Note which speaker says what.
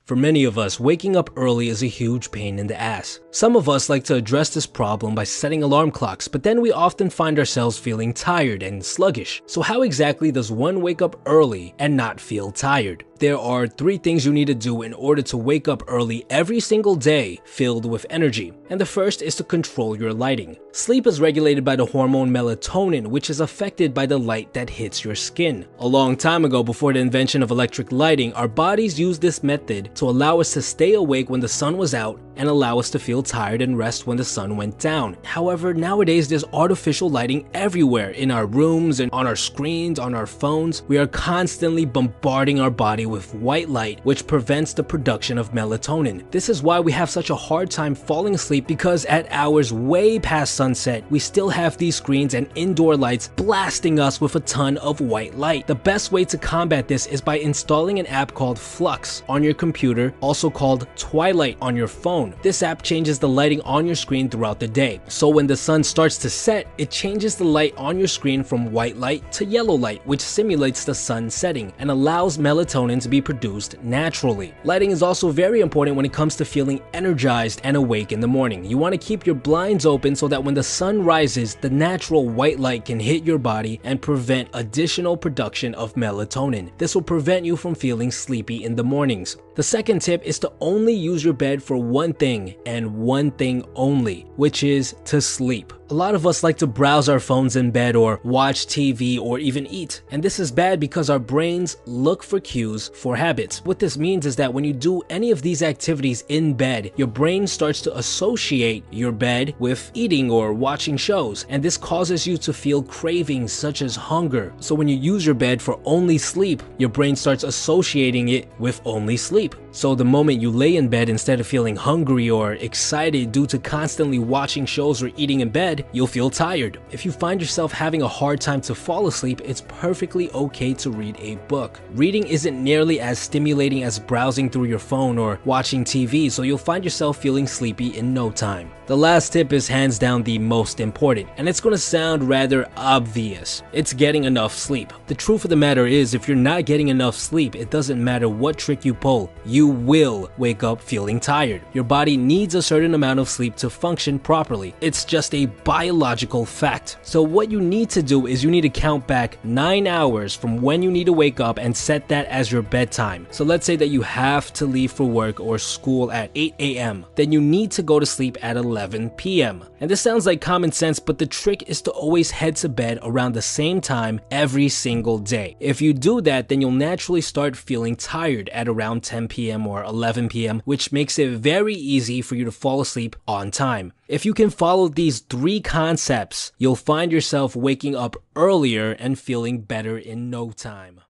Speaker 1: For many of us, waking up early is a huge pain in the ass. Some of us like to address this problem by setting alarm clocks, but then we often find ourselves feeling tired and sluggish. So how exactly does one wake up early and not feel tired? There are 3 things you need to do in order to wake up early every single day filled with energy. And the first is to control your lighting. Sleep is regulated by the hormone melatonin, which is affected by the light that hits your skin. A long time ago, before the invention of electric lighting, our bodies used this method to allow us to stay awake when the sun was out and allow us to feel tired and rest when the sun went down. However, nowadays there's artificial lighting everywhere, in our rooms and on our screens, on our phones. We are constantly bombarding our body with white light, which prevents the production of melatonin. This is why we have such a hard time falling asleep, because at hours way past sunset, we still have these screens and indoor lights blasting us with a ton of white light. The best way to combat this is by installing an app called Flux on your computer, also called Twilight on your phone. This app changes the lighting on your screen throughout the day. So when the sun starts to set, it changes the light on your screen from white light to yellow light, which simulates the sun setting and allows melatonin to be produced naturally. Lighting is also very important when it comes to feeling energized and awake in the morning. You want to keep your blinds open so that when the sun rises, the natural white light can hit your body and prevent additional production of melatonin. This will prevent you from feeling sleepy in the mornings. The second tip is to only use your bed for one thing and one thing only, which is to sleep. A lot of us like to browse our phones in bed or watch TV or even eat. And this is bad because our brains look for cues for habits. What this means is that when you do any of these activities in bed, your brain starts to associate your bed with eating or watching shows. And this causes you to feel cravings such as hunger. So when you use your bed for only sleep, your brain starts associating it with only sleep. So the moment you lay in bed, instead of feeling hungry or excited due to constantly watching shows or eating in bed, you'll feel tired. If you find yourself having a hard time to fall asleep, it's perfectly okay to read a book. Reading isn't nearly as stimulating as browsing through your phone or watching TV, so you'll find yourself feeling sleepy in no time. The last tip is hands down the most important, and it's gonna sound rather obvious. It's getting enough sleep. The truth of the matter is, if you're not getting enough sleep, it doesn't matter what trick you pull, you will wake up feeling tired. Your body needs a certain amount of sleep to function properly. It's just a biological fact. So what you need to do is you need to count back 9 hours from when you need to wake up and set that as your bedtime. So let's say that you have to leave for work or school at 8 a.m. Then you need to go to sleep at 11 p.m. And this sounds like common sense, but the trick is to always head to bed around the same time every single day. If you do that, then you'll naturally start feeling tired at around 10 p.m. or 11 p.m., which makes it very easy for you to fall asleep on time. If you can follow these 3 concepts, you'll find yourself waking up earlier and feeling better in no time.